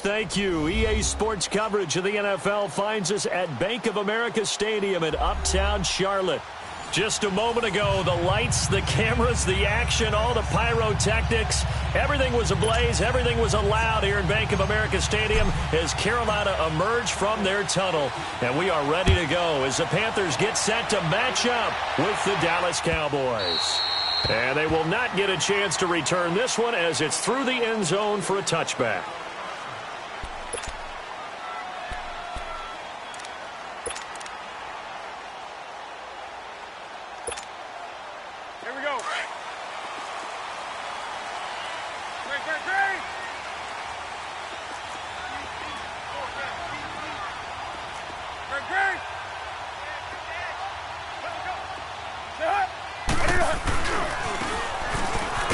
much. Thank you. EA Sports coverage of the NFL finds us at Bank of America Stadium in Uptown Charlotte. Just a moment ago, the lights, the cameras, the action, all the pyrotechnics, everything was ablaze, everything was allowed here in Bank of America Stadium as Carolina emerged from their tunnel. And we are ready to go as the Panthers get set to match up with the Dallas Cowboys. And they will not get a chance to return this one as it's through the end zone for a touchback. Here we go. Great. Great.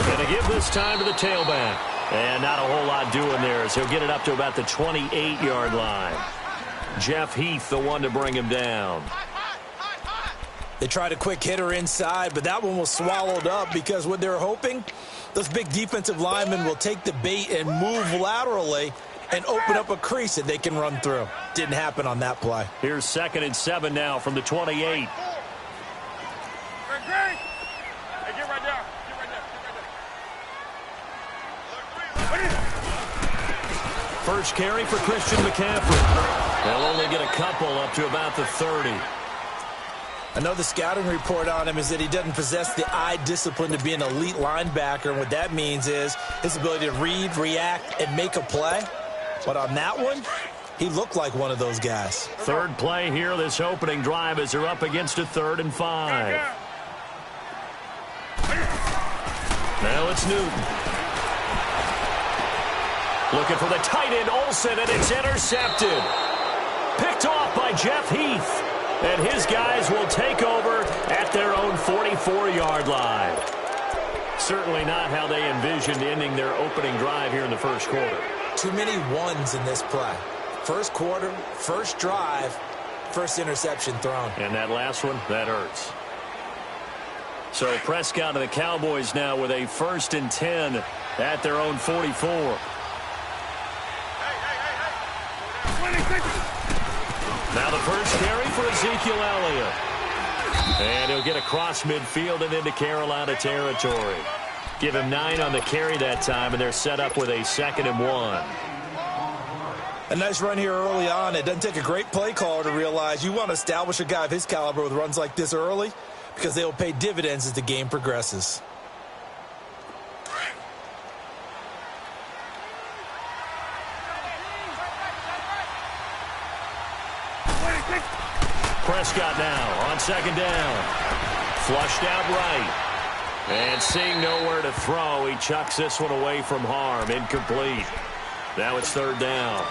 Going to give this time to the tailback. And not a whole lot doing there as he'll get it up to about the 28-yard line. Jeff Heath, the one to bring him down. They tried a quick hitter inside, but that one was swallowed up because what they're hoping, those big defensive linemen will take the bait and move laterally and open up a crease that they can run through. Didn't happen on that play. Here's 2nd and 7 now from the 28. Hey, get right there. First carry for Christian McCaffrey. They'll only get a couple up to about the 30. I know the scouting report on him is that he doesn't possess the eye discipline to be an elite linebacker. And what that means is his ability to read, react, and make a play. But on that one, he looked like one of those guys. Third play here, this opening drive as they're up against a 3rd and 5. Now it's Newton. Looking for the tight end, Olsen, and it's intercepted. Picked off by Jeff Heath. And his guys will take over at their own 44-yard line. Certainly not how they envisioned ending their opening drive here in the first quarter. Too many ones in this play. First quarter, first drive, first interception thrown. And that last one, that hurts. So Prescott and the Cowboys now with a 1st and 10 at their own 44. Now the first carry for Ezekiel Elliott. And he'll get across midfield and into Carolina territory. Give him 9 on the carry that time, and they're set up with a 2nd and 1. A nice run here early on. It doesn't take a great play caller to realize you want to establish a guy of his caliber with runs like this early because they will pay dividends as the game progresses. Prescott now on 2nd down. Flushed out right. And seeing nowhere to throw, he chucks this one away from harm. Incomplete. Now it's 3rd down.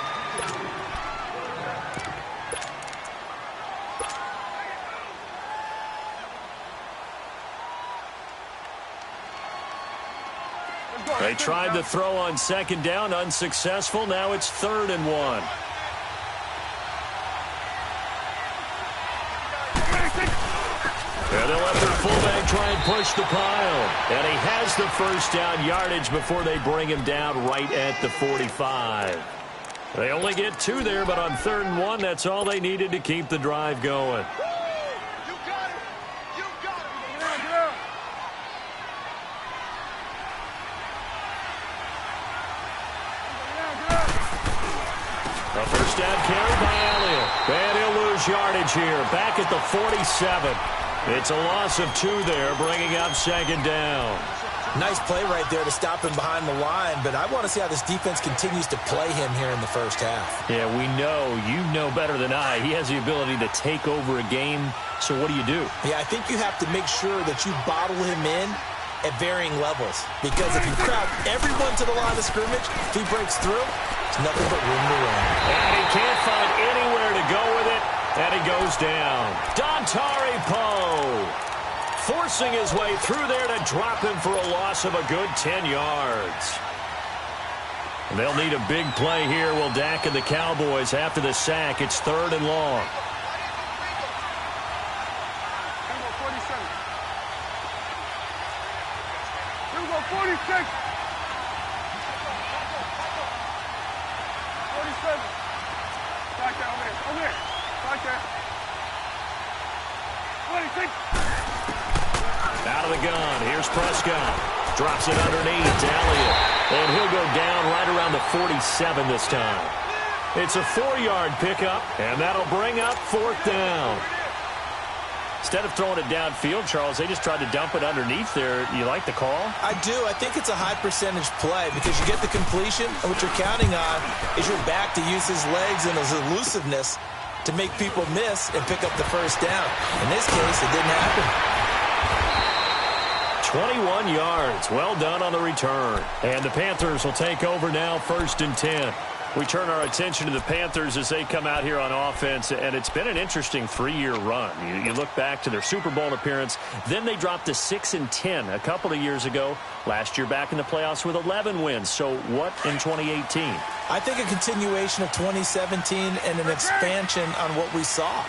They tried to throw on 2nd down, unsuccessful. Now it's 3rd and 1. And they'll let their fullback try and push the pile. And he has the first down yardage before they bring him down right at the 45. They only get 2 there, but on 3rd and 1, that's all they needed to keep the drive going. A first down carry by Elliott. And he'll lose yardage here. Back at the 47. It's a loss of 2 there, bringing up 2nd down. Nice play right there to stop him behind the line, but I want to see how this defense continues to play him here in the first half. Yeah, we know. You know better than I. He has the ability to take over a game, so what do you do? Yeah, I think you have to make sure that you bottle him in at varying levels, because if you crowd everyone to the line of scrimmage, if he breaks through, it's nothing but room to run. And he can't find anywhere to go with it. And he goes down. Dontari Poe forcing his way through there to drop him for a loss of a good 10 yards. And they'll need a big play here. Will Dak and the Cowboys after the sack. It's 3rd and long. Here we go, 46. Right there, over there. Right there. 26. Out of the gun. Here's Prescott. Drops it underneath to Elliott. And he'll go down right around the 47 this time. It's a 4-yard pickup, and that'll bring up 4th down. Instead of throwing it downfield, Charles, they just tried to dump it underneath there. You like the call? I do. I think it's a high-percentage play because you get the completion, and what you're counting on is your back to use his legs and his elusiveness to make people miss and pick up the first down. In this case, it didn't happen. 21 yards. Well done on the return. And the Panthers will take over now, 1st and 10. We turn our attention to the Panthers as they come out here on offense, and it's been an interesting 3-year run. You look back to their Super Bowl appearance, then they dropped to 6-10 a couple of years ago. Last year back in the playoffs with 11 wins. So what in 2018? I think a continuation of 2017 and an expansion on what we saw.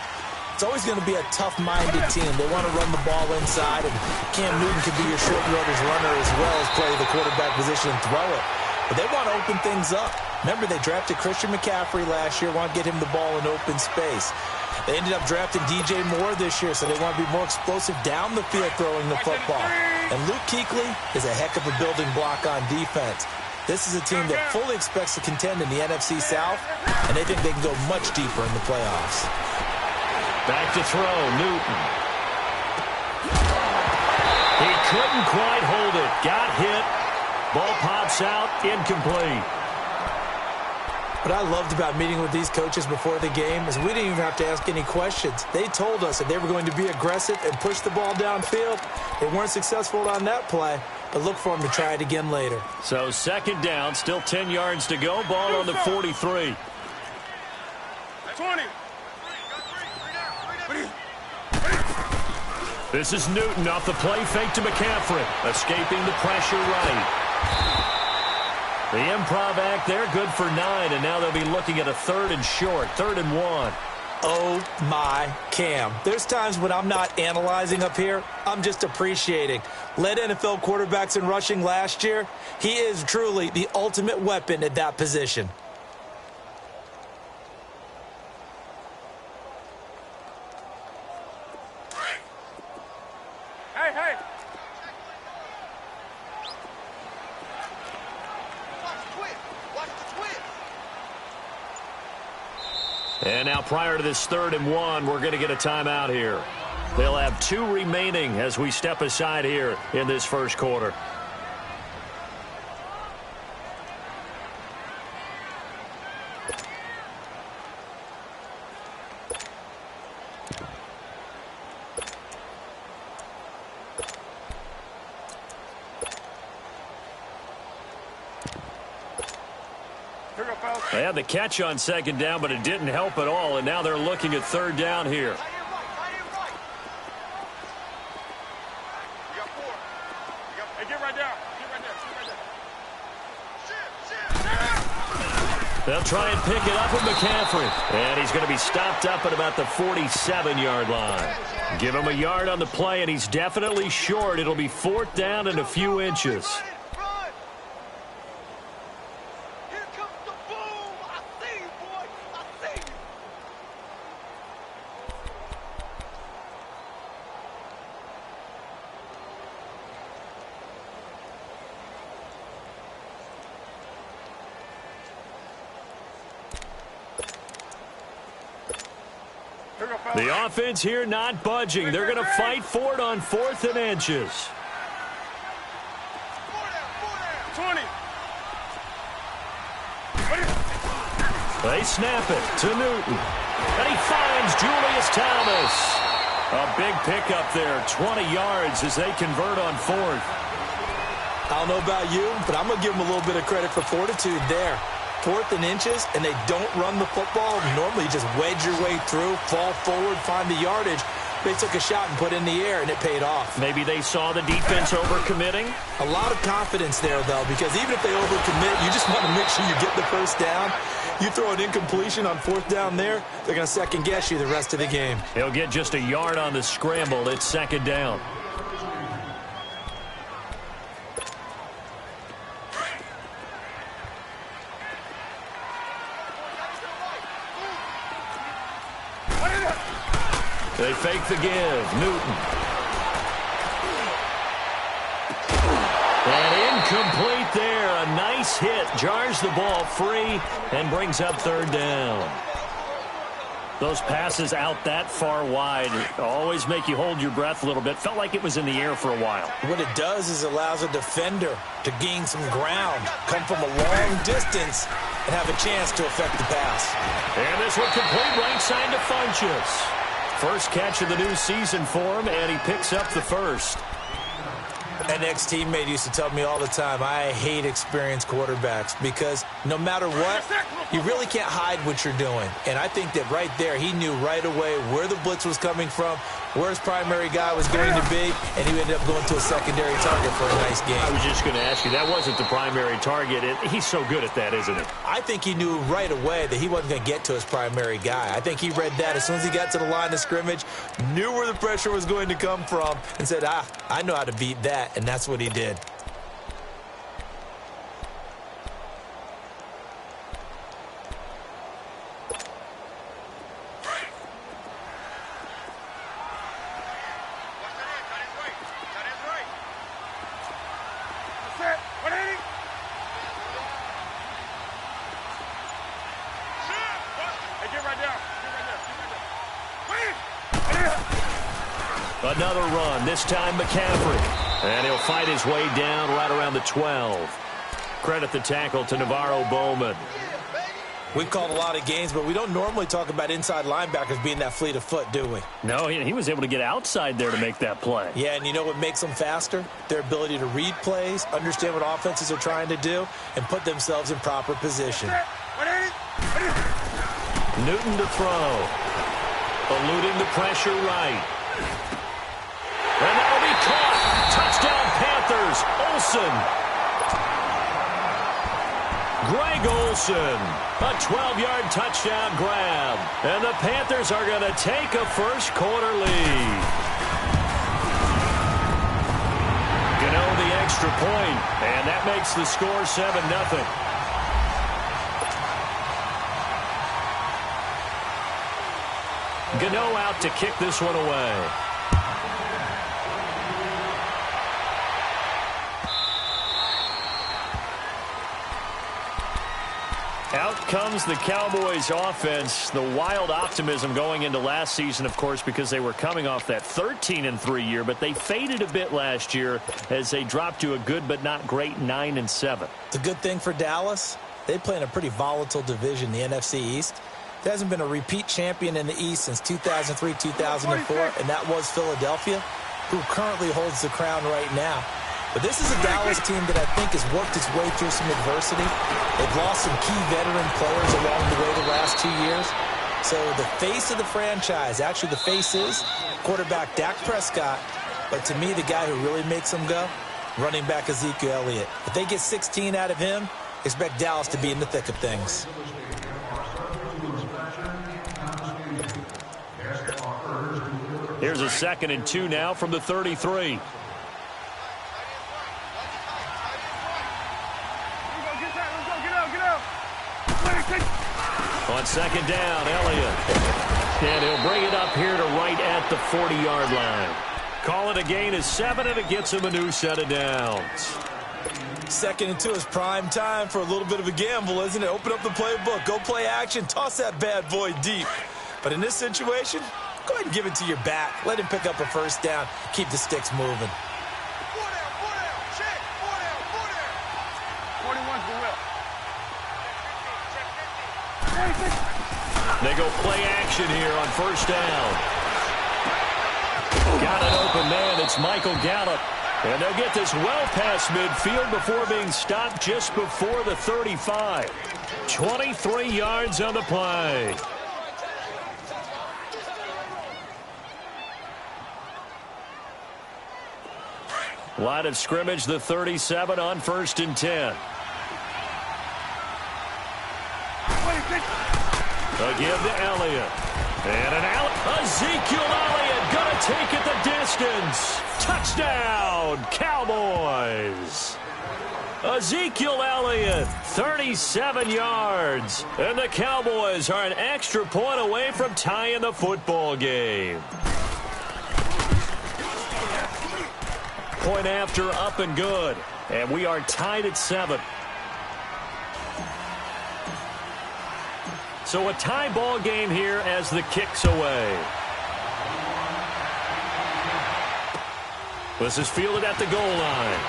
It's always going to be a tough-minded team. They want to run the ball inside, and Cam Newton can be your short yardage runner as well as play the quarterback position and throw it. But they want to open things up. Remember, they drafted Christian McCaffrey last year, want to get him the ball in open space. They ended up drafting DJ Moore this year, so they want to be more explosive down the field throwing the football. And Luke Kuechly is a heck of a building block on defense. This is a team that fully expects to contend in the NFC South, and they think they can go much deeper in the playoffs. Back to throw, Newton. He couldn't quite hold it. Got hit. Ball pops out, incomplete. What I loved about meeting with these coaches before the game is we didn't even have to ask any questions. They told us that they were going to be aggressive and push the ball downfield. They weren't successful on that play, but look for them to try it again later. So 2nd down, still 10 yards to go. Ball on the 43. 20. This is Newton off the play fake to McCaffrey. Escaping the pressure right. The improv act there, good for 9, and now they'll be looking at a 3rd and short, 3rd and 1. Oh, my Cam. There's times when I'm not analyzing up here. I'm just appreciating. Led NFL quarterbacks in rushing last year. He is truly the ultimate weapon at that position. Hey. And now prior to this 3rd and 1, we're going to get a timeout here. They'll have 2 remaining as we step aside here in this 1st quarter. They had the catch on 2nd down, but it didn't help at all, and now they're looking at 3rd down here. Hey, get right there. They'll try and pick it up with McCaffrey. And he's going to be stopped up at about the 47-yard line. Give him a yard on the play, and he's definitely short. It'll be 4th down and a few inches. The offense here not budging. They're going to fight for it on 4th and inches. 20. They snap it to Newton. And he finds Julius Thomas. A big pickup there, 20 yards as they convert on 4th. I don't know about you, but I'm going to give them a little bit of credit for fortitude there. 4th and inches, and they don't run the football. Normally, you just wedge your way through, fall forward, find the yardage. They took a shot and put it in the air, and it paid off. Maybe they saw the defense overcommitting. A lot of confidence there, though, because even if they overcommit, you just want to make sure you get the first down. You throw an incompletion on 4th down there, they're going to second-guess you the rest of the game. He'll get just a yard on the scramble. It's 2nd down. They fake the give. Newton. And incomplete there. A nice hit. Jars the ball free and brings up third down. Those passes out that far wide always make you hold your breath a little bit. Felt like it was in the air for a while. What it does is allows a defender to gain some ground, come from a long distance, and have a chance to affect the pass. And this one complete right side to Funchess. First catch of the new season for him, and he picks up the first. An ex-teammate used to tell me all the time, I hate experienced quarterbacks because no matter what, you really can't hide what you're doing. And I think that right there, he knew right away where the blitz was coming from, where his primary guy was going to be, and he ended up going to a secondary target for a nice game. I was just going to ask you, that wasn't the primary target. He's so good at that, isn't he? I think he knew right away that he wasn't going to get to his primary guy. I think he read that as soon as he got to the line of scrimmage, knew where the pressure was going to come from, and said, I know how to beat that, and that's what he did. Another run, this time McCaffrey. And he'll fight his way down right around the 12. Credit the tackle to Navarro Bowman. We've called a lot of games, but we don't normally talk about inside linebackers being that fleet of foot, do we? No, he was able to get outside there to make that play. Yeah, and you know what makes them faster? Their ability to read plays, understand what offenses are trying to do, and put themselves in proper position. Newton to throw. Eluding the pressure right. And that'll be caught. Touchdown Panthers. Olsen. Greg Olsen. A 12-yard touchdown grab. And the Panthers are going to take a first quarter lead. Gano the extra point, and that makes the score 7-0. Gano out to kick this one away. Out comes the Cowboys offense. The wild optimism going into last season, of course, because they were coming off that 13-3 year, but they faded a bit last year as they dropped to a good but not great 9-7. It's a good thing for Dallas. They play in a pretty volatile division, the NFC East. There hasn't been a repeat champion in the East since 2003, 2004, and that was Philadelphia, who currently holds the crown right now. But this is a Dallas team that I think has worked its way through some adversity. They've lost some key veteran players along the way the last 2 years. So the face of the franchise, actually the face is quarterback Dak Prescott. But to me, the guy who really makes them go, running back Ezekiel Elliott. If they get 16 out of him, expect Dallas to be in the thick of things. Here's a 2nd and 2 now from the 33. On 2nd down, Elliott. And he'll bring it up here to right at the 40-yard line. Call it a gain of 7, and it gets him a new set of downs. 2nd and 2 is prime time for a little bit of a gamble, isn't it? Open up the playbook, go play action, toss that bad boy deep. But in this situation, go ahead and give it to your back. Let him pick up a first down, keep the sticks moving. 41's the will. They go play action here on first down. Got an open man. It's Michael Gallup. And they'll get this well past midfield before being stopped just before the 35. 23 yards on the play. Line of scrimmage, the 37 on 1st and 10. A give to Elliott. And Ezekiel Elliott going to take it the distance. Touchdown, Cowboys. Ezekiel Elliott, 37 yards. And the Cowboys are an extra point away from tying the football game. Point after, up and good. And we are tied at 7. So a tie ball game here as the kick's away. This is fielded at the goal line.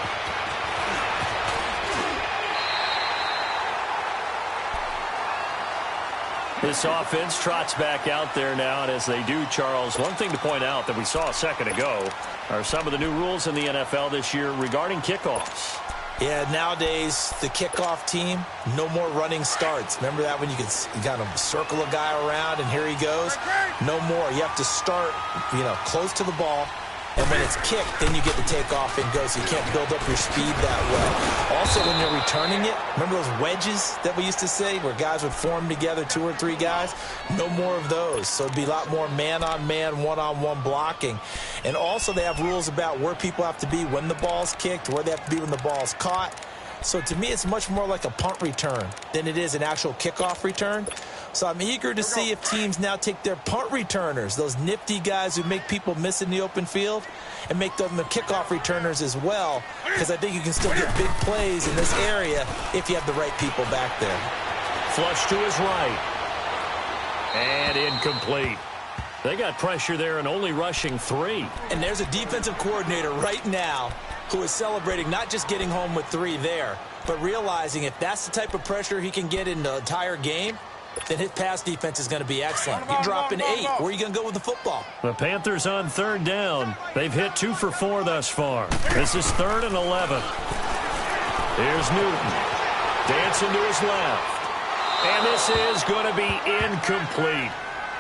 This offense trots back out there now, and as they do, Charles, one thing to point out that we saw a second ago are some of the new rules in the NFL this year regarding kickoffs. Yeah, nowadays, the kickoff team, no more running starts. Remember that when you could kind of circle a guy around and here he goes? No more. You have to start, close to the ball. And when it's kicked, then you get to take off and go, so you can't build up your speed that way. Also, when you're returning it, remember those wedges that we used to say where guys would form together, 2 or 3 guys? No more of those. So it'd be a lot more man-on-man, one-on-one blocking. And also they have rules about where people have to be when the ball's kicked, where they have to be when the ball's caught. So to me, it's much more like a punt return than it is an actual kickoff return. So I'm eager to see if teams now take their punt returners, those nifty guys who make people miss in the open field, and make them the kickoff returners as well, because I think you can still get big plays in this area if you have the right people back there. Flush to his right. And incomplete. They got pressure there and only rushing 3. And there's a defensive coordinator right now who is celebrating not just getting home with 3 there, but realizing if that's the type of pressure he can get in the entire game, then his pass defense is going to be excellent. You're dropping 8. Where are you going to go with the football? The Panthers on 3rd down. They've hit 2 for 4 thus far. This is 3rd and 11. Here's Newton. Dancing to his left. And this is going to be incomplete.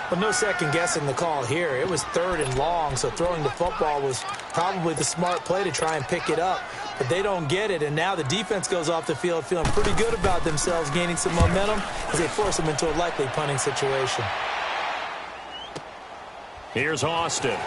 But no second guessing the call here. It was 3rd and long, so throwing the football was probably the smart play to try and pick it up. But they don't get it, and now the defense goes off the field feeling pretty good about themselves, gaining some momentum as they force them into a likely punting situation. Here's Austin.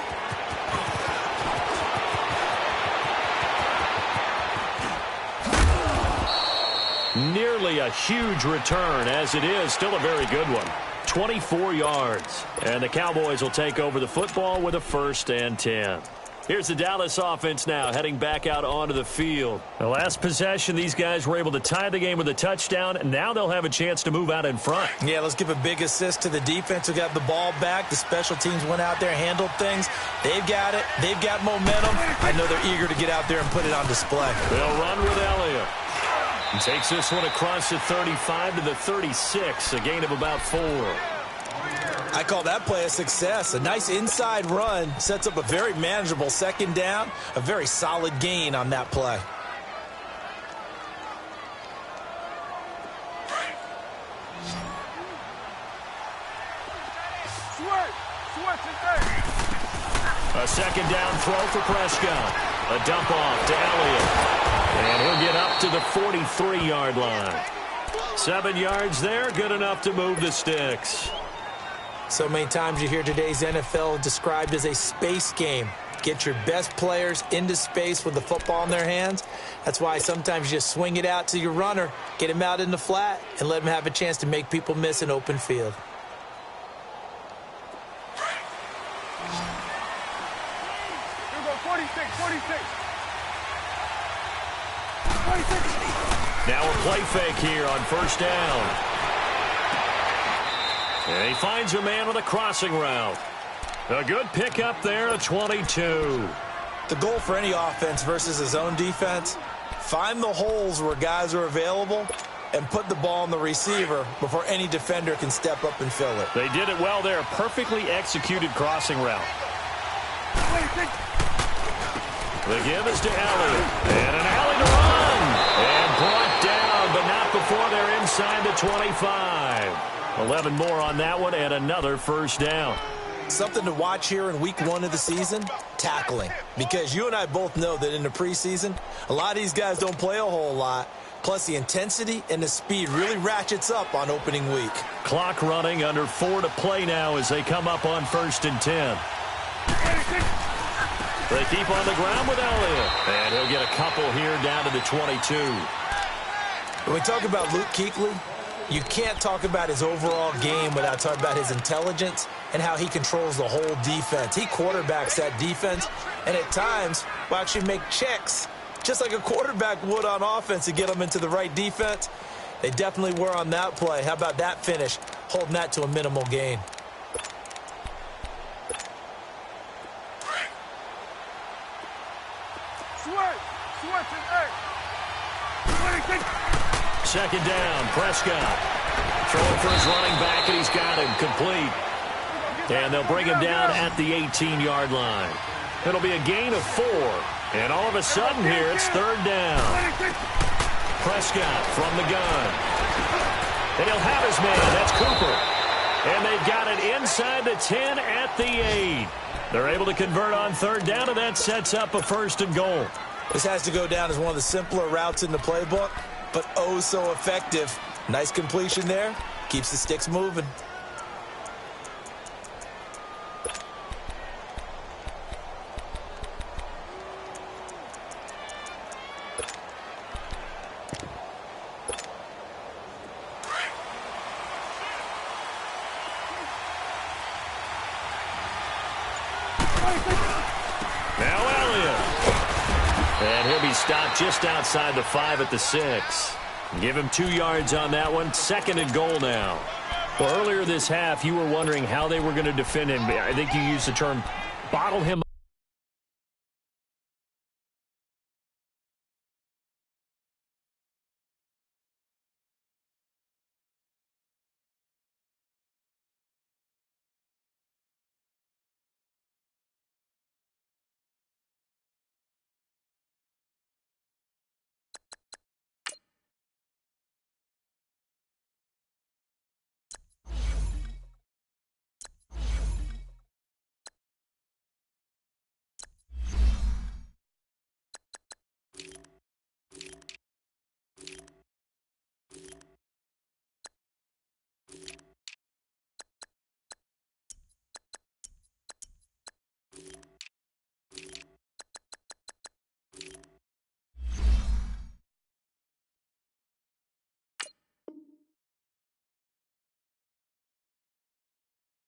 Nearly a huge return, as it is still a very good one. 24 yards. And the Cowboys will take over the football with a 1st and 10. Here's the Dallas offense now heading back out onto the field. The last possession, these guys were able to tie the game with a touchdown, and now they'll have a chance to move out in front. Yeah, let's give a big assist to the defense who got the ball back. The special teams went out there, handled things. They've got it. They've got momentum. I know they're eager to get out there and put it on display. They'll run with Elliott. He takes this one across the 35 to the 36, a gain of about 4. I call that play a success. A nice inside run sets up a very manageable 2nd down, a very solid gain on that play. A 2nd down throw for Prescott. A dump off to Elliott. And he'll get up to the 43-yard line. 7 yards there, good enough to move the sticks. So many times you hear today's NFL described as a space game. Get your best players into space with the football in their hands. That's why sometimes you just swing it out to your runner, get him out in the flat, and let him have a chance to make people miss an open field. Here we go, 46. Now a play fake here on 1st down. And he finds a man with a crossing route. A good pickup there at 22. The goal for any offense versus his own defense, find the holes where guys are available and put the ball on the receiver before any defender can step up and fill it. They did it well there. Perfectly executed crossing route. The give is to Elliott. And an alley to run. And brought down, but not before they're inside the 25. 11 more on that one, and another 1st down. Something to watch here in week 1 of the season, tackling. Because you and I both know that in the preseason, a lot of these guys don't play a whole lot. Plus, the intensity and the speed really ratchets up on opening week. Clock running, under 4 to play now as they come up on 1st and 10. They keep on the ground with Elliott. And he'll get a couple here down to the 22. When we talk about Luke Kuechly, you can't talk about his overall game without talking about his intelligence and how he controls the whole defense. He quarterbacks that defense, and at times will actually make checks, just like a quarterback would on offense, to get them into the right defense. They definitely were on that play. How about that finish, holding that to a minimal gain? Second down, Prescott. Throwing for his running back, and he's got him complete. And they'll bring him down at the 18-yard line. It'll be a gain of 4. And all of a sudden here, it's third down. Prescott from the gun. And he'll have his man. That's Cooper. And they've got it inside the 10 at the 8. They're able to convert on third down, and that sets up a first and goal. This has to go down as one of the simpler routes in the playbook, but oh so effective. Nice completion there. Keeps the sticks moving. Stopped just outside the 5 at the 6. Give him 2 yards on that one. Second and goal now. Well, earlier this half, you were wondering how they were going to defend him. I think you used the term bottle him up.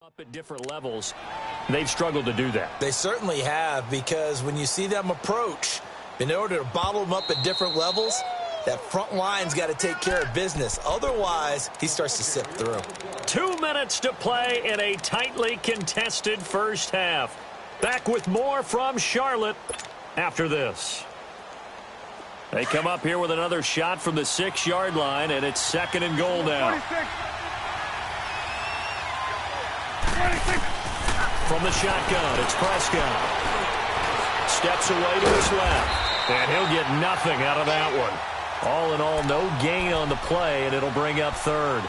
Up at different levels, they've struggled to do that. They certainly have, because when you see them approach, in order to bottle them up at different levels, that front line's got to take care of business. Otherwise, he starts to sift through. 2 minutes to play in a tightly contested first half. Back with more from Charlotte after this. They come up here with another shot from the 6-yard line, and it's second and goal now. From the shotgun, it's Prescott. Steps away to his left, and he'll get nothing out of that one. All in all, no gain on the play, and it'll bring up third.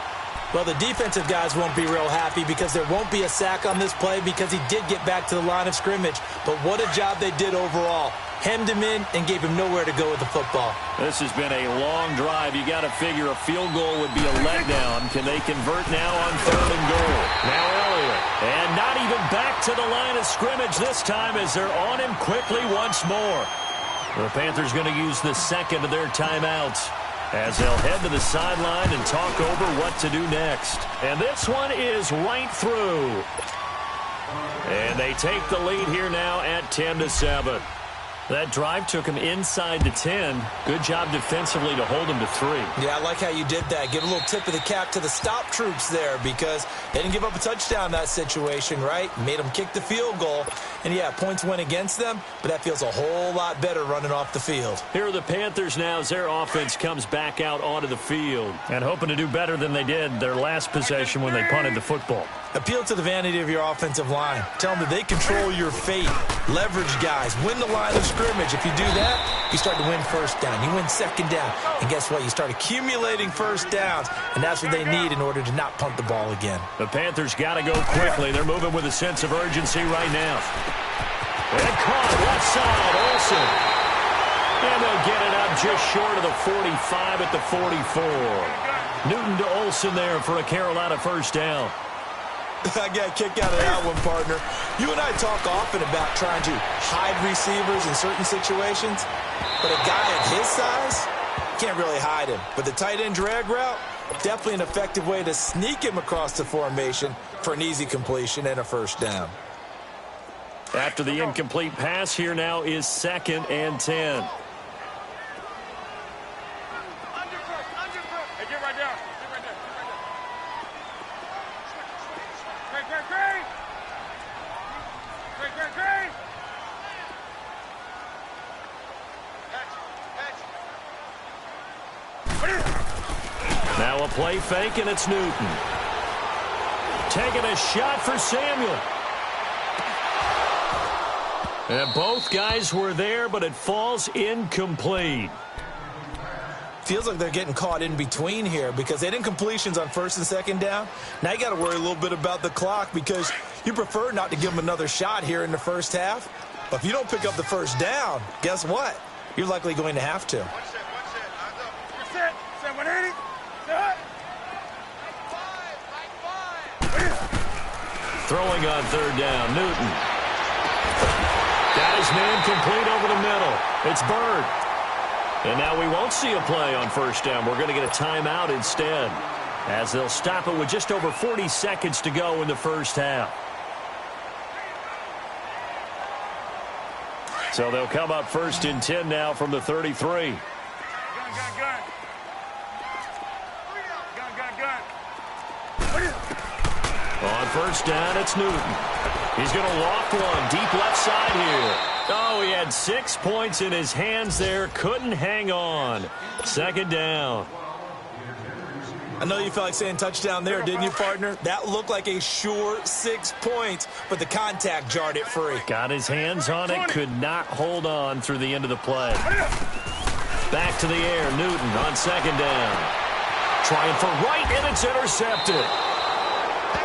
Well, the defensive guys won't be real happy because there won't be a sack on this play because he did get back to the line of scrimmage. But what a job they did overall. Hemmed him in and gave him nowhere to go with the football. This has been a long drive. You got to figure a field goal would be a letdown. Can they convert now on third and goal? Now Elliott. And not even back to the line of scrimmage this time as they're on him quickly once more. The Panthers going to use the second of their timeouts as they'll head to the sideline and talk over what to do next. And this one is right through. And they take the lead here now at 10-7. That drive took him inside the 10. Good job defensively to hold him to 3. Yeah, I like how you did that. Give a little tip of the cap to the stop troops there because they didn't give up a touchdown in that situation, right? Made them kick the field goal. And, yeah, points went against them, but that feels a whole lot better running off the field. Here are the Panthers now as their offense comes back out onto the field and hoping to do better than they did their last possession when they punted the football. Appeal to the vanity of your offensive line. Tell them that they control your fate. Leverage guys. Win the line of scrimmage. If you do that, you start to win first down. You win second down. And guess what? You start accumulating first downs, and that's what they need in order to not punt the ball again. The Panthers got to go quickly. They're moving with a sense of urgency right now. And caught left side, Olsen. And they'll get it up just short of the 45 at the 44. Newton to Olsen there for a Carolina first down. I got a kick out of that one, partner. You and I talk often about trying to hide receivers in certain situations, but a guy of his size, Can't really hide him. But the tight end drag route, definitely an effective way to sneak him across the formation for an easy completion and a first down. After the incomplete pass, here now is 2nd and 10. Hey, get right down. Get right there. Great. Now a play fake, and it's Newton. Taking a shot for Samuel. And both guys were there, but it falls incomplete. Feels like they're getting caught in between here because they didn't completions on 1st and 2nd down. Now you got to worry a little bit about the clock because you prefer not to give them another shot here in the first half. But if you don't pick up the first down, guess what? You're likely going to have to. One set. Set 180. Set. Throwing on 3rd down, Newton. Got his man complete over the middle. It's Bird. And now we won't see a play on 1st down. We're going to get a timeout instead, as they'll stop it with just over 40 seconds to go in the first half. So they'll come up 1st and 10 now from the 33. Gun. On 1st down, it's Newton. He's going to loft one deep left side here. Oh, he had 6 points in his hands there. Couldn't hang on. 2nd down. I know you felt like saying touchdown there, didn't you, partner? That looked like a sure 6 points, but the contact jarred it free. Got his hands on it. Could not hold on through the end of the play. Back to the air. Newton on 2nd down. Trying for right, and it's intercepted.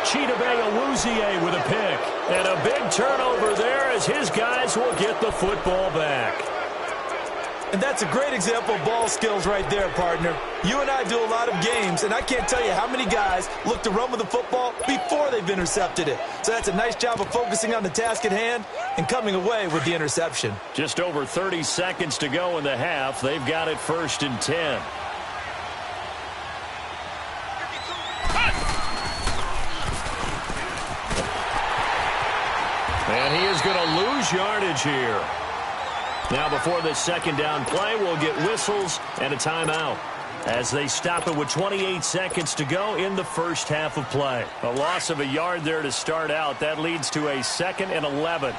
Chidobe Awuzie with a pick. And a big turnover there as his guys will get the football back. And that's a great example of ball skills right there, partner. You and I do a lot of games, and I can't tell you how many guys look to run with the football before they've intercepted it. So that's a nice job of focusing on the task at hand and coming away with the interception. Just over 30 seconds to go in the half. They've got it 1st and 10. And he is going to lose yardage here. Now before this 2nd down play, we'll get whistles and a timeout as they stop it with 28 seconds to go in the first half of play. A loss of a yard there to start out. That leads to a 2nd and 11.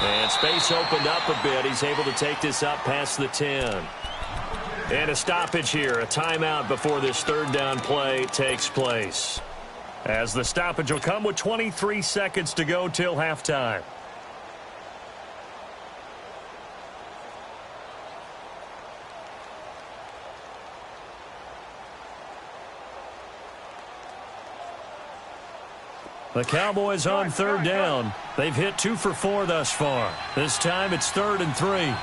And space opened up a bit. He's able to take this up past the 10. And a stoppage here, a timeout before this 3rd down play takes place. As the stoppage will come with 23 seconds to go till halftime. The Cowboys on 3rd down. They've hit 2 for 4 thus far. This time it's 3rd and 3.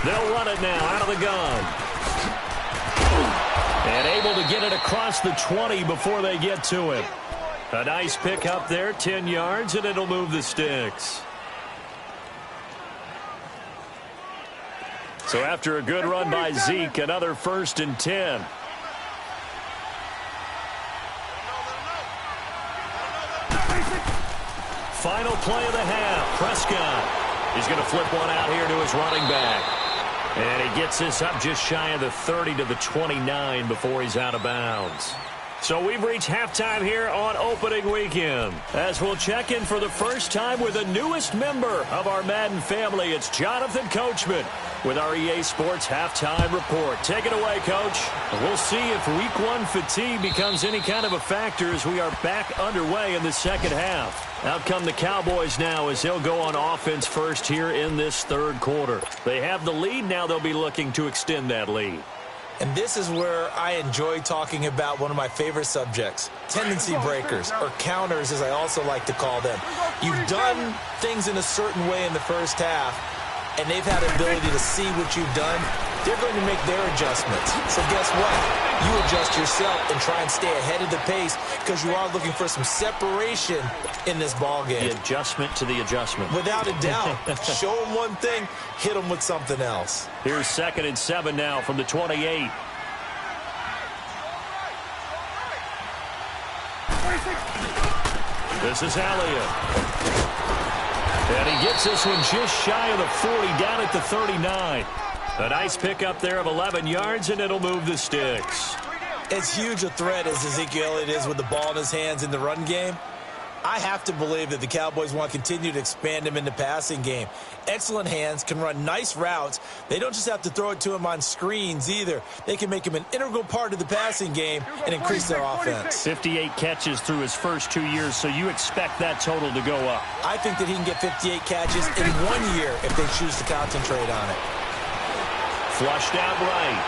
They'll run it now out of the gun. And able to get it across the 20 before they get to him. A nice pick up there, 10 yards, and it'll move the sticks. So after a good run by Zeke, another 1st and 10. Final play of the half. Prescott. He's going to flip one out here to his running back. And he gets this up just shy of the 30 to the 29 before he's out of bounds. So we've reached halftime here on opening weekend. As we'll check in for the first time with the newest member of our Madden family, it's Jonathan Coachman with our EA Sports Halftime Report. Take it away, Coach. We'll see if Week 1 fatigue becomes any kind of a factor as we are back underway in the second half. Out come the Cowboys now as they'll go on offense first here in this 3rd quarter. They have the lead. Now they'll be looking to extend that lead. And this is where I enjoy talking about one of my favorite subjects, tendency breakers, or counters as I also like to call them. You've done things in a certain way in the first half, and they've had the ability to see what you've done they're going to make their adjustments. So guess what? You adjust yourself and try and stay ahead of the pace because you are looking for some separation in this ball game. The adjustment to the adjustment. Without a doubt. Show them one thing, hit them with something else. Here's 2nd and 7 now from the 28. This is Elliott. And he gets this one just shy of the 40, down at the 39. A nice pickup there of 11 yards, and it'll move the sticks. As huge a threat as Ezekiel Elliott is with the ball in his hands in the run game, I have to believe that the Cowboys want to continue to expand him in the passing game. Excellent hands, can run nice routes. They don't just have to throw it to him on screens either. They can make him an integral part of the passing game and increase their offense. 58 catches through his first 2 years, so you expect that total to go up. I think that he can get 58 catches in 1 year if they choose to concentrate on it. Flushed out right.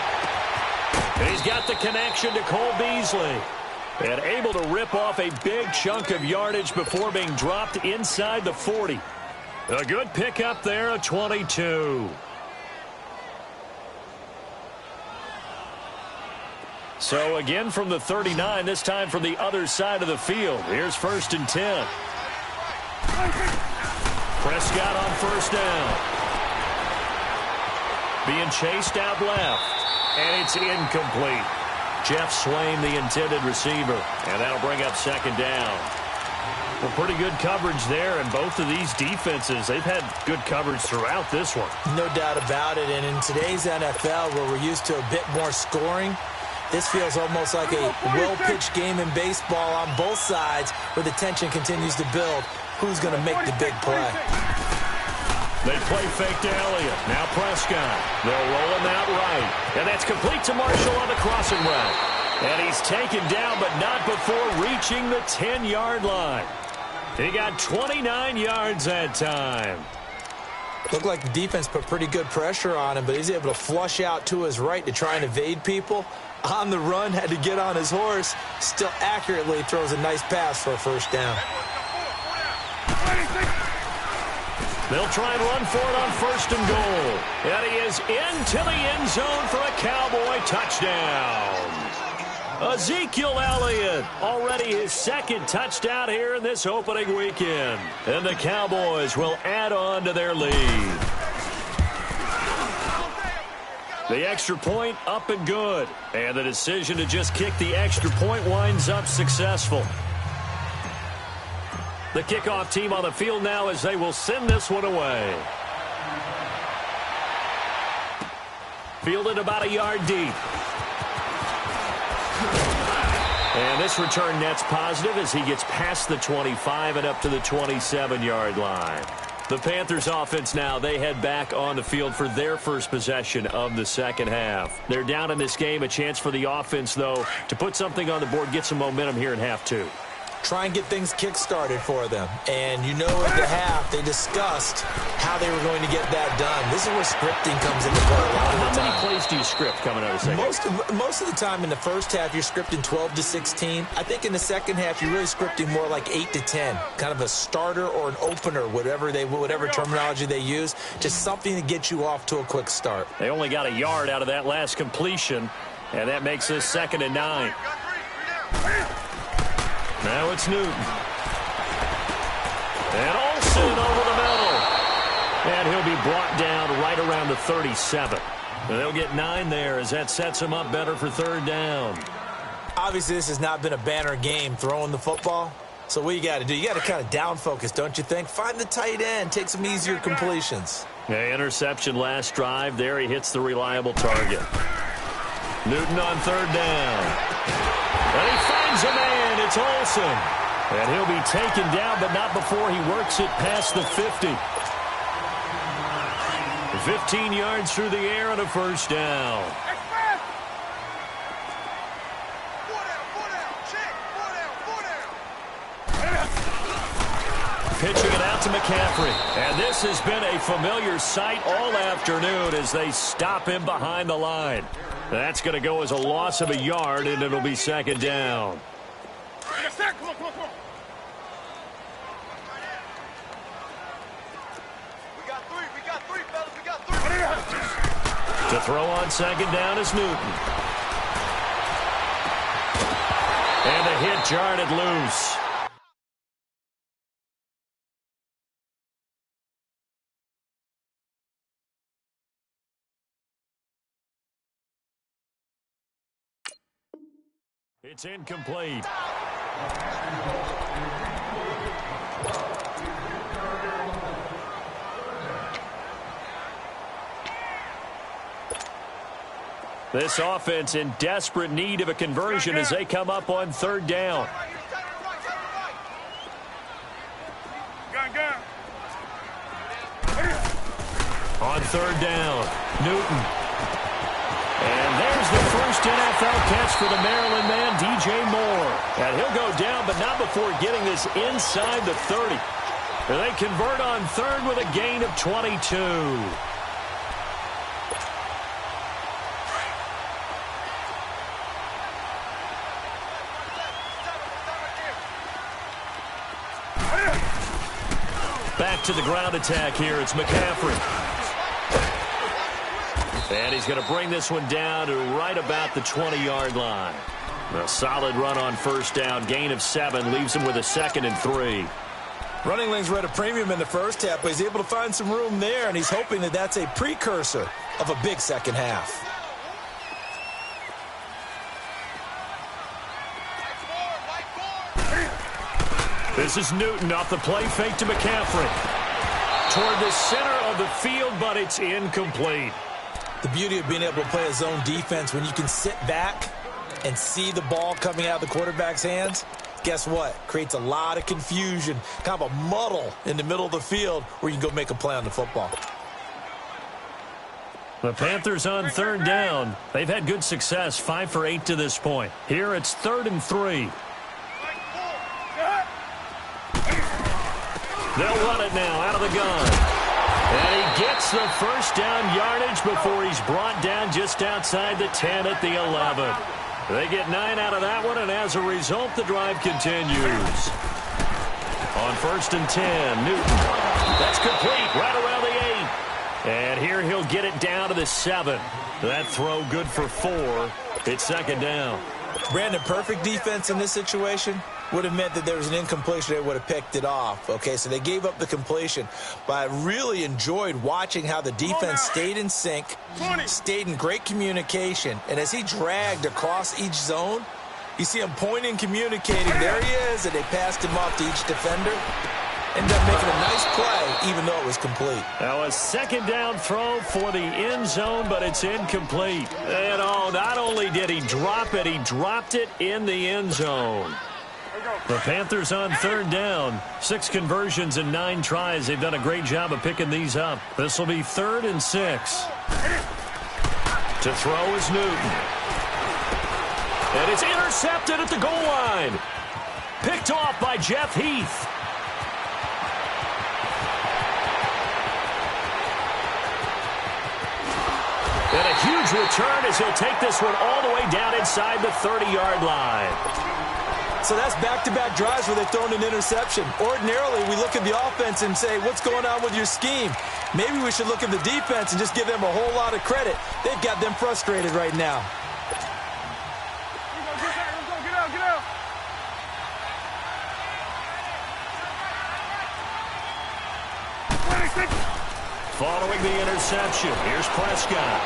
And he's got the connection to Cole Beasley. And able to rip off a big chunk of yardage before being dropped inside the 40. A good pickup there, a 22. So again from the 39, this time from the other side of the field. Here's 1st and 10. Prescott on 1st down. Being chased out left. And it's incomplete. Jeff Swain, the intended receiver. And that'll bring up 2nd down. Well, pretty good coverage there, and both of these defenses, they've had good coverage throughout this one. No doubt about it, and in today's NFL, where we're used to a bit more scoring, this feels almost like a well-pitched game in baseball on both sides, where the tension continues to build. Who's going to make the big play? They play fake to Elliott. Now Prescott. They'll roll him out right. And that's complete to Marshall on the crossing route. And he's taken down, but not before reaching the 10-yard line. He got 29 yards that time. Looked like the defense put pretty good pressure on him, but he's able to flush out to his right to try and evade people. On the run, had to get on his horse. Still accurately throws a nice pass for a 1st down. They'll try and run for it on 1st and goal. And he is into the end zone for a Cowboy touchdown. Ezekiel Elliott, already his 2nd touchdown here in this opening weekend. And the Cowboys will add on to their lead. The extra point up and good. And the decision to just kick the extra point winds up successful. The kickoff team on the field now as they will send this one away. Fielded about a yard deep. And this return net's positive as he gets past the 25 and up to the 27-yard line. The Panthers offense now, they head back on the field for their first possession of the 2nd half. They're down in this game, a chance for the offense, though, to put something on the board, get some momentum here in half 2. Try and get things kick-started for them. And you know at the half, they discussed how they were going to get that done. This is where scripting comes into play a lot of the time. How many plays do you script coming out of the second? Most of the time in the first half, you're scripting 12 to 16. I think in the second half, you're really scripting more like 8 to 10. Kind of a starter or an opener, whatever terminology they use. Just something to get you off to a quick start. They only got a yard out of that last completion, and that makes this 2nd and 9. Now it's Newton. And Olsen over the middle. And he'll be brought down right around the 37. And they'll get 9 there as that sets him up better for 3rd down. Obviously, this has not been a banner game throwing the football. So what you got to do, you got to kind of down focus, don't you think? Find the tight end, take some easier completions. Yeah, interception last drive. There he hits the reliable target. Newton on 3rd down. And he finds a man. It's Olsen. And he'll be taken down, but not before he works it past the 50. 15 yards through the air and a 1st down. Pitching it out to McCaffrey. And this has been a familiar sight all afternoon as they stop him behind the line. That's going to go as a loss of a yard, and it'll be 2nd down. Come on, come on, come on. We got three, fellas, we got three. To throw on second down is Newton. And the hit jarred it loose. It's incomplete. This offense in desperate need of a conversion as they come up on third down. On third down, Newton. And there's the first NFL catch for the Maryland man, DJ Moore. And he'll go down, but not before getting this inside the 30. And they convert on third with a gain of 22. Back to the ground attack here. It's McCaffrey. And he's going to bring this one down to right about the 20-yard line. A solid run on first down. Gain of 7 leaves him with a 2nd and 3. Running lanes were at a premium in the first half, but he's able to find some room there, and he's hoping that that's a precursor of a big second half. This is Newton off the play fake to McCaffrey. Toward the center of the field, but it's incomplete. The beauty of being able to play a zone defense when you can sit back and see the ball coming out of the quarterback's hands, guess what? Creates a lot of confusion, kind of a muddle in the middle of the field where you can go make a play on the football. The Panthers on third down. They've had good success, 5 for 8 to this point. Here it's 3rd and 3. They'll run it now out of the gun. And he gets the first down yardage before he's brought down just outside the 10 at the 11. They get 9 out of that one, and as a result, the drive continues. On 1st and 10, Newton. That's complete right around the 8. And here he'll get it down to the 7. That throw good for 4. It's 2nd down. Brandon, perfect defense in this situation would have meant that there was an incompletion. They would have picked it off. Okay, so they gave up the completion. But I really enjoyed watching how the defense stayed in sync, stayed in great communication. And as he dragged across each zone, you see him pointing, communicating. There he is, and they passed him off to each defender. Ended up making a nice play, even though it was complete. Now a 2nd down throw for the end zone, but it's incomplete. And not only did he drop it, he dropped it in the end zone. The Panthers on third down. 6 conversions and 9 tries. They've done a great job of picking these up. This will be 3rd and 6. To throw is Newton. And it's intercepted at the goal line. Picked off by Jeff Heath. And a huge return as he'll take this one all the way down inside the 30-yard line. So that's back-to-back drives where they've thrown an interception. Ordinarily, we look at the offense and say, what's going on with your scheme? Maybe we should look at the defense and just give them a whole lot of credit. They've got them frustrated right now. Get out. Following the interception, here's Prescott.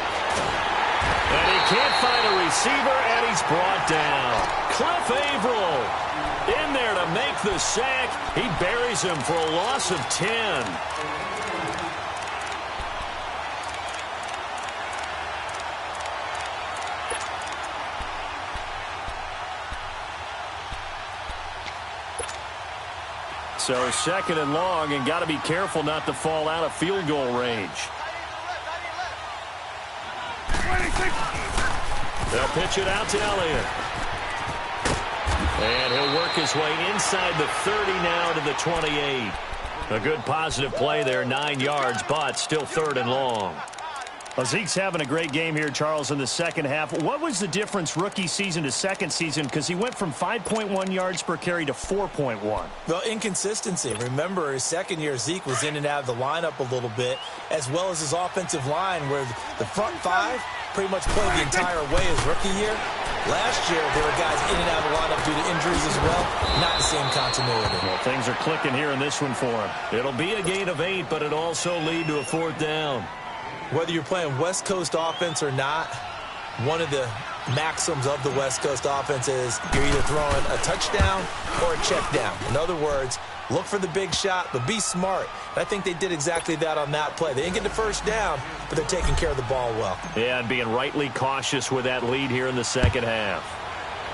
And he can't find a receiver, and he's brought down. Cliff Averill in there to make the sack. He buries him for a loss of 10. So 2nd and long, and got to be careful not to fall out of field goal range. They'll pitch it out to Elliott. And he'll work his way inside the 30 now to the 28. A good positive play there, 9 yards, but still 3rd and long. Well, Zeke's having a great game here, Charles, in the second half. What was the difference rookie season to second season? Because he went from 5.1 yards per carry to 4.1. Well, inconsistency. Remember, his second year, Zeke was in and out of the lineup a little bit, as well as his offensive line, where the front five pretty much played the entire way his rookie year. Last year, there were guys in and out of the lineup due to injuries as well. Not the same continuity. Well, things are clicking here in this one for him. It'll be a gain of 8, but it'll also lead to a 4th down. Whether you're playing West Coast offense or not, one of the maxims of the West Coast offense is you're either throwing a touchdown or a check down. In other words, look for the big shot, but be smart. And I think they did exactly that on that play. They didn't get the first down, but they're taking care of the ball well. Yeah, and being rightly cautious with that lead here in the second half.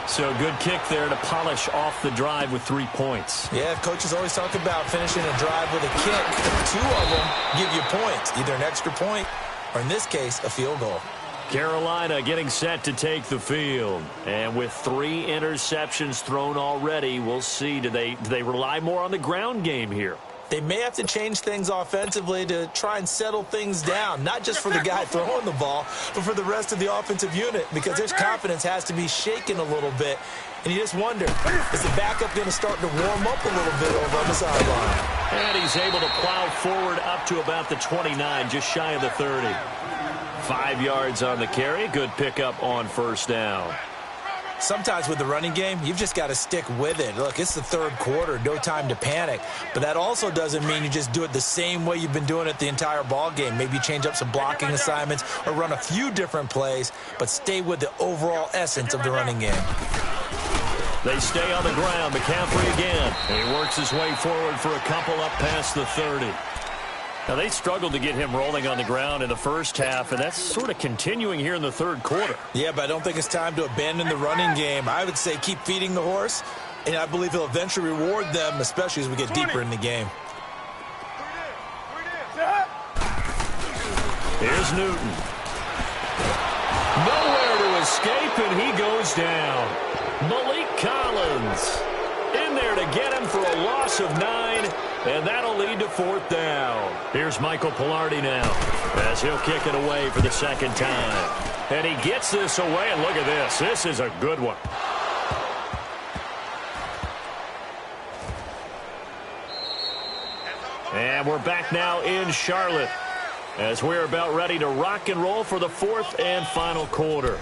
So good kick there to polish off the drive with 3 points. Yeah, coaches always talk about finishing a drive with a kick. 2 of them give you points, either an extra point or, in this case, a field goal. Carolina getting set to take the field. And with 3 interceptions thrown already, we'll see. Do they rely more on the ground game here? They may have to change things offensively to try and settle things down, not just for the guy throwing the ball, but for the rest of the offensive unit, because their confidence has to be shaken a little bit. And you just wonder, is the backup going to start to warm up a little bit over on the sideline? And he's able to plow forward up to about the 29, just shy of the 30. 5 yards on the carry. Good pickup on first down. Sometimes with the running game, you've just got to stick with it. Look, it's the third quarter, no time to panic. But that also doesn't mean you just do it the same way you've been doing it the entire ball game. Maybe change up some blocking assignments or run a few different plays, but stay with the overall essence of the running game. They stay on the ground. McCaffrey again. And he works his way forward for a couple up past the 30. Now, they struggled to get him rolling on the ground in the first half, and that's sort of continuing here in the third quarter. Yeah, but I don't think it's time to abandon the running game. I would say keep feeding the horse, and I believe he'll eventually reward them, especially as we get deeper in the game. Here's Newton. Nowhere to escape, and he goes down. Malik Collins in there to get him for a loss of 9, and that'll lead to 4th down. Here's Michael Pilardi now as he'll kick it away for the second time. And he gets this away, and look at this. This is a good one. And we're back now in Charlotte as we're about ready to rock and roll for the 4th and final quarter.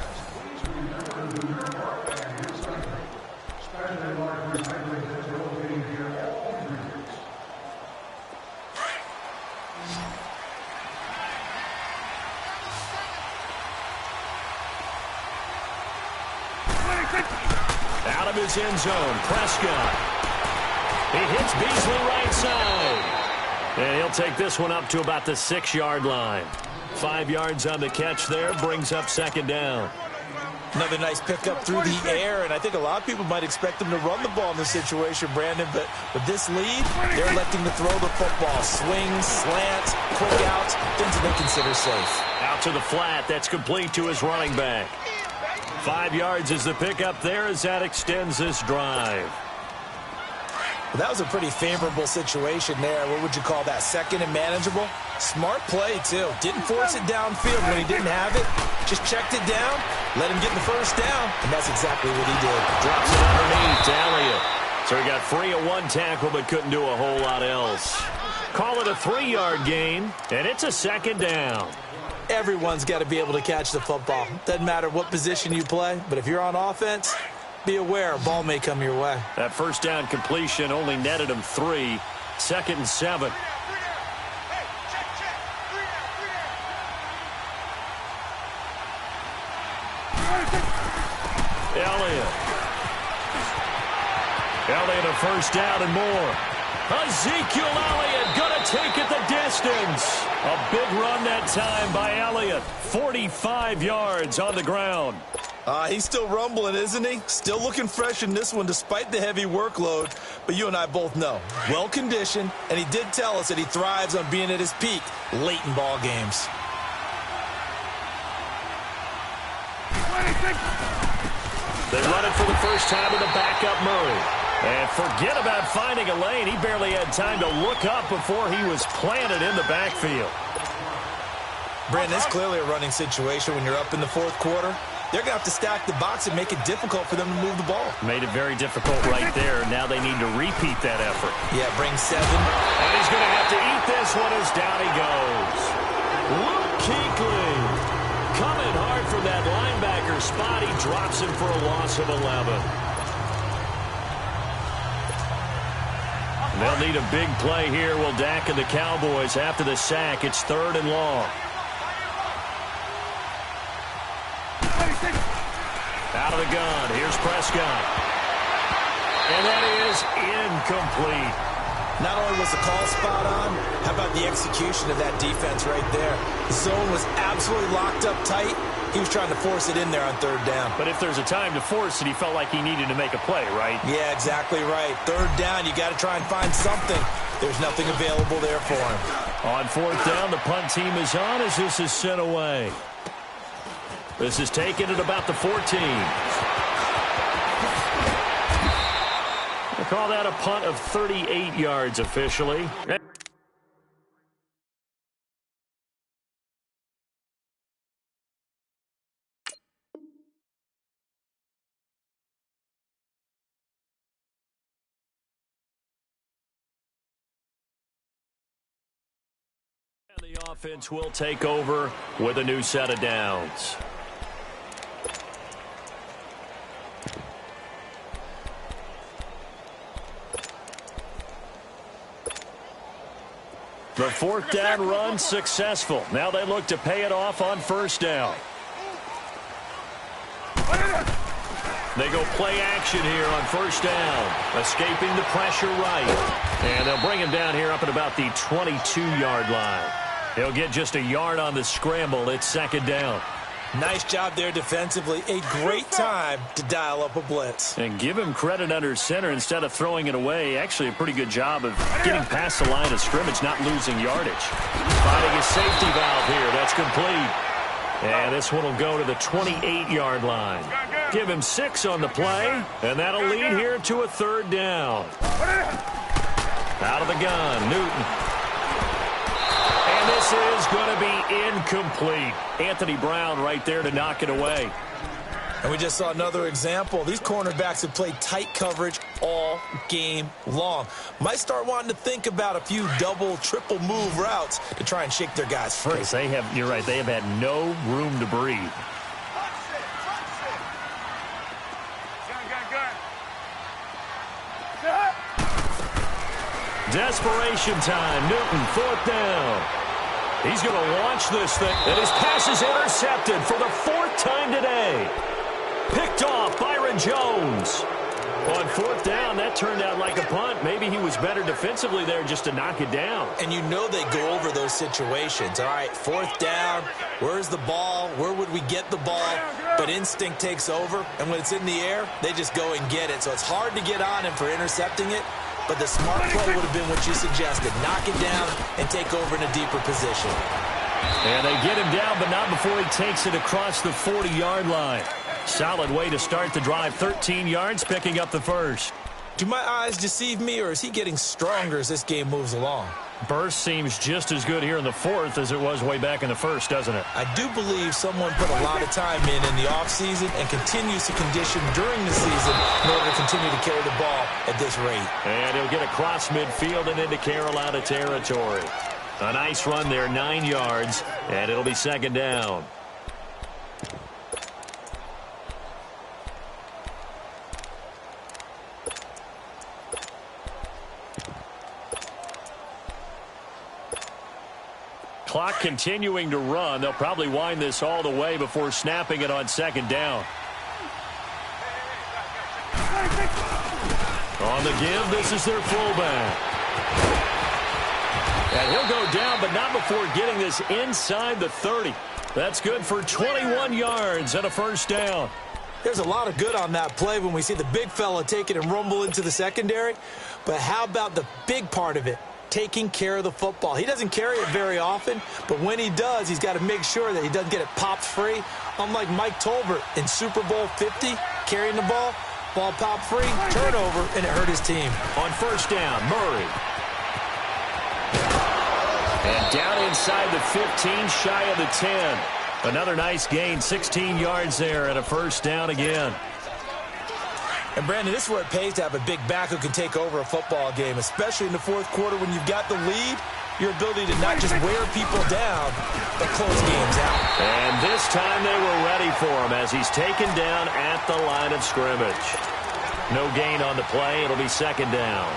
Out of his end zone, Prescott. He hits Beasley right side. And he'll take this one up to about the 6-yard line. 5 yards on the catch there, brings up second down. Another nice pickup through the air, and I think a lot of people might expect him to run the ball in this situation, Brandon, but with this lead, they're electing to throw the football. Swings, slants, quick outs, things that they consider safe. Out to the flat, that's complete to his running back. 5 yards is the pickup there as that extends this drive. Well, that was a pretty favorable situation there. What would you call that? Second and manageable? Smart play, too. Didn't force it downfield when he didn't have it. Just checked it down, let him get the first down, and that's exactly what he did. Drops it underneath to Elliott. So he got free of 1 tackle but couldn't do a whole lot else. Call it a 3-yard gain, and it's a second down. Everyone's got to be able to catch the football. Doesn't matter what position you play, but if you're on offense, be aware a ball may come your way. That first down completion only netted him 3. 2nd and 7. Elliott a first down and more. Ezekiel Elliott going to take it the distance. A big run that time by Elliott. 45 yards on the ground. He's still rumbling, isn't he? Still looking fresh in this one despite the heavy workload. But you and I both know, well-conditioned, and he did tell us that he thrives on being at his peak late in ball games. They run it for the first time with a backup Murray. And forget about finding a lane. He barely had time to look up before he was planted in the backfield. Brandon, it's clearly a running situation when you're up in the fourth quarter. They're going to have to stack the box and make it difficult for them to move the ball. Made it very difficult right there. Now they need to repeat that effort. Yeah, bring 7. And he's going to have to eat this one as down he goes. Luke Kuechly coming hard from that linebacker spot. He drops him for a loss of 11. They'll need a big play here. Will Dak and the Cowboys after the sack. It's 3rd and long. Out of the gun. Here's Prescott. And that is incomplete. Not only was the call spot on, how about the execution of that defense right there? The zone was absolutely locked up tight. He was trying to force it in there on 3rd down. But if there's a time to force it, he felt like he needed to make a play, right? Yeah, exactly right. 3rd down, you got to try and find something. There's nothing available there for him. On 4th down, the punt team is on as this is sent away. This is taken at about the 14. We'll call that a punt of 38 yards officially. And the offense will take over with a new set of downs. The 4th down run successful. Now they look to pay it off on 1st down. They go play action here on 1st down. Escaping the pressure right. And they'll bring him down here up at about the 22-yard line. He'll get just a yard on the scramble. It's 2nd down. Nice job there defensively. A great time to dial up a blitz. And give him credit under center instead of throwing it away. Actually, a pretty good job of getting past the line of scrimmage, not losing yardage. Finding a safety valve here. That's complete. And this one will go to the 28-yard line. Give him 6 on the play, and that'll lead here to a 3rd down. Out of the gun, Newton. And this is going to be incomplete. Anthony Brown right there to knock it away. And we just saw another example. These cornerbacks have played tight coverage all game long. Might start wanting to think about a few double, triple move routes to try and shake their guys free. They have, you're right, they have had no room to breathe. Desperation time. Newton, 4th down. He's going to launch this thing, and his pass is intercepted for the 4th time today. Picked off Byron Jones. On 4th down, that turned out like a punt. Maybe he was better defensively there just to knock it down. And you know they go over those situations. All right, 4th down, where's the ball? Where would we get the ball? But instinct takes over, and when it's in the air, they just go and get it. So it's hard to get on him for intercepting it. But the smart play would have been what you suggested. Knock it down and take over in a deeper position. And they get him down, but not before he takes it across the 40-yard line. Solid way to start the drive. 13 yards, picking up the 1st. Do my eyes deceive me, or is he getting stronger as this game moves along? Burst seems just as good here in the 4th as it was way back in the 1st, doesn't it? I do believe someone put a lot of time in the offseason and continues to condition during the season in order to continue to carry the ball at this rate. And he'll get across midfield and into Carolina territory. A nice run there, 9 yards, and it'll be 2nd down. Clock continuing to run. They'll probably wind this all the way before snapping it on 2nd down. On the give, this is their fullback. And he'll go down, but not before getting this inside the 30. That's good for 21 yards and a 1st down. There's a lot of good on that play when we see the big fella take it and rumble into the secondary. But how about the big part of it? Taking care of the football. He doesn't carry it very often, but when he does, he's got to make sure that he doesn't get it popped free. Unlike Mike Tolbert in Super Bowl 50, carrying the ball popped free, turnover, and it hurt his team. On 1st down, Murray. And down inside the 15, shy of the 10. Another nice gain, 16 yards there and a first down again. And, Brandon, this is where it pays to have a big back who can take over a football game, especially in the fourth quarter when you've got the lead. Your ability to not just wear people down, but close games out. And this time they were ready for him as he's taken down at the line of scrimmage. No gain on the play. It'll be second down.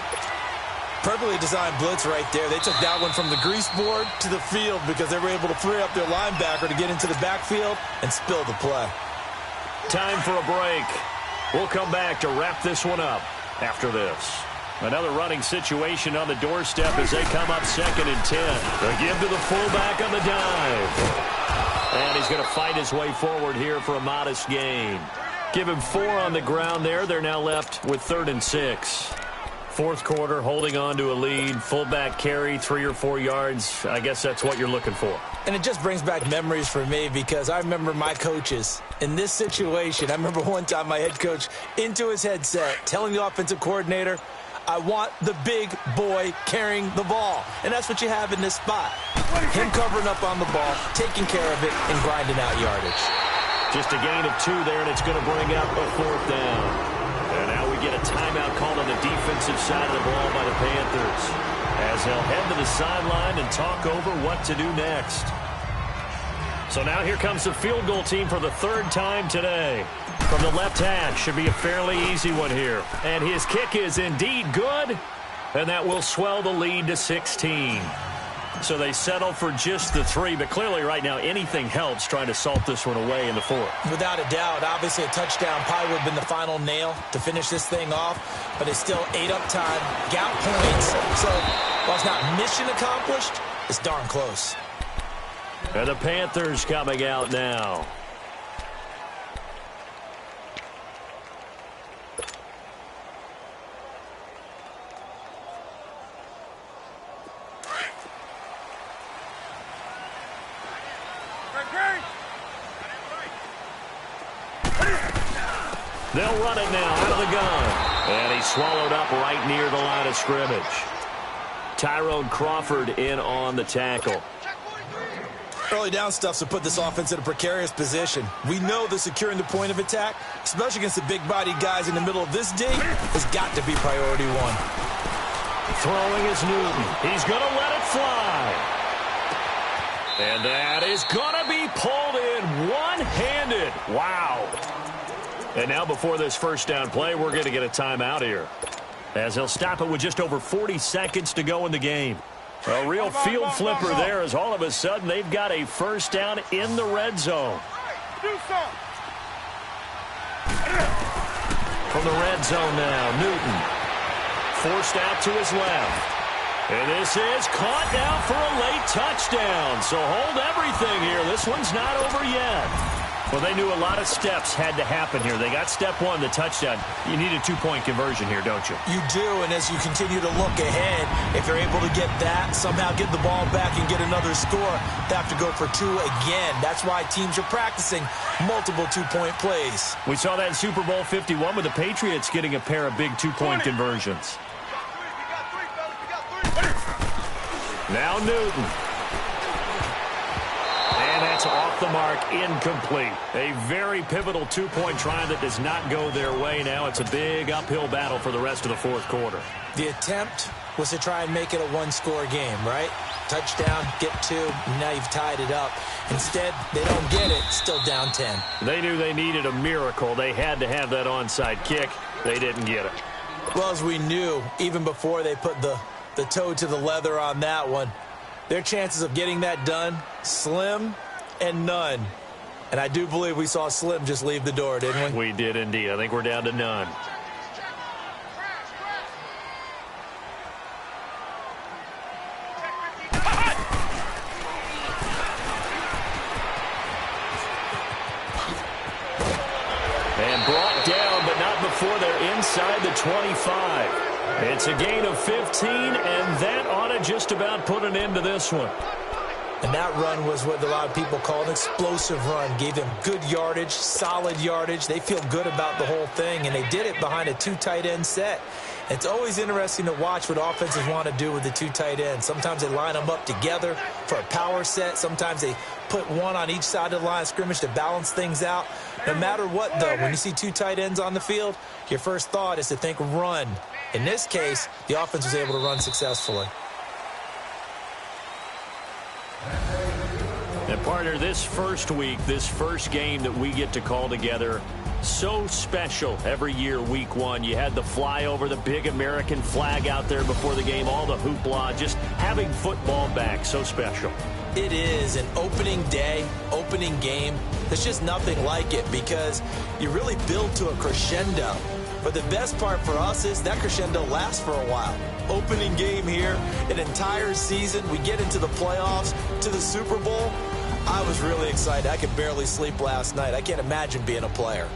Perfectly designed blitz right there. They took that one from the grease board to the field because they were able to free up their linebacker to get into the backfield and spill the play. Time for a break. We'll come back to wrap this one up after this. Another running situation on the doorstep as they come up 2nd and 10. They give to the fullback on the dive. And he's going to fight his way forward here for a modest gain. Give him 4 on the ground there. They're now left with 3rd and 6. Fourth quarter, holding on to a lead. Fullback carry, 3 or 4 yards. I guess that's what you're looking for. And it just brings back memories for me because I remember my coaches in this situation. I remember one time my head coach into his headset telling the offensive coordinator, I want the big boy carrying the ball. And that's what you have in this spot. Him covering up on the ball, taking care of it, and grinding out yardage. Just a gain of 2 there, and it's going to bring up a 4th down. And now we get a timeout called on the defensive side of the ball by the Panthers as they'll head to the sideline and talk over what to do next. So now here comes the field goal team for the 3rd time today. From the left hash, should be a fairly easy one here. And his kick is indeed good, and that will swell the lead to 16. So they settle for just the 3, but clearly right now anything helps trying to salt this one away in the 4th. Without a doubt, obviously a touchdown probably would have been the final nail to finish this thing off, but it's still 8 up time, got points, so while it's not mission accomplished, it's darn close. And the Panthers coming out now. They'll run it now out of the gun. And he's swallowed up right near the line of scrimmage. Tyrone Crawford in on the tackle. Early down stuffs will put this offense in a precarious position. We know that securing the point of attack, especially against the big-bodied guys in the middle of this D, has got to be priority 1. Throwing is Newton. He's going to let it fly. And that is going to be pulled in one-handed. Wow. And now before this first down play, we're going to get a timeout here, as he'll stop it with just over 40 seconds to go in the game. A real field flipper there as all of a sudden they've got a first down in the red zone. From the red zone now, Newton forced out to his left. And this is caught now for a late touchdown. So hold everything here. This one's not over yet. Well, they knew a lot of steps had to happen here. They got step 1, the touchdown. You need a 2-point conversion here, don't you? You do, and as you continue to look ahead, if you're able to get that, somehow get the ball back and get another score, they have to go for 2 again. That's why teams are practicing multiple 2-point plays. We saw that in Super Bowl 51 with the Patriots getting a pair of big 2-point conversions. Now Newton. And that's off the mark, incomplete. A very pivotal 2-point try that does not go their way. Now it's a big uphill battle for the rest of the fourth quarter. The attempt was to try and make it a 1-score game, right? Touchdown, get 2, and now you've tied it up. Instead, they don't get it, still down 10. They knew they needed a miracle. They had to have that onside kick. They didn't get it. Well, as we knew, even before they put the toe to the leather on that one, their chances of getting that done, slim and none. And I do believe we saw Slim just leave the door, didn't we? We did indeed. I think we're down to none. And brought down, but not before they're inside the 25. It's a gain of 15, and that ought to just about put an end to this one. And that run was what a lot of people call an explosive run. Gave them good yardage, solid yardage. They feel good about the whole thing, and they did it behind a 2 tight end set. It's always interesting to watch what offenses want to do with the two tight ends. Sometimes they line them up together for a power set. Sometimes they put one on each side of the line of scrimmage to balance things out. No matter what, though, when you see two tight ends on the field, your first thought is to think run. In this case, the offense was able to run successfully. And partner, this first week, this first game that we get to call together, so special every year, week one. You had the flyover, the big American flag out there before the game, all the hoopla, just having football back, so special. It is an opening day, opening game. There's just nothing like it because you really build to a crescendo. But the best part for us is that crescendo lasts for a while. Opening game here, an entire season. We get into the playoffs, to the Super Bowl. I was really excited. I could barely sleep last night. I can't imagine being a player.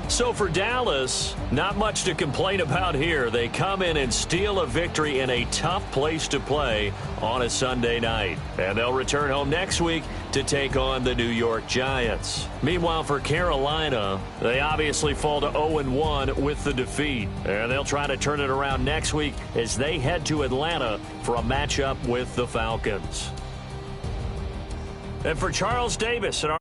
So for Dallas, not much to complain about here. They come in and steal a victory in a tough place to play on a Sunday night. And they'll return home next week to take on the New York Giants. Meanwhile, for Carolina, they obviously fall to 0-1 with the defeat. And they'll try to turn it around next week as they head to Atlanta for a matchup with the Falcons. And for Charles Davis and our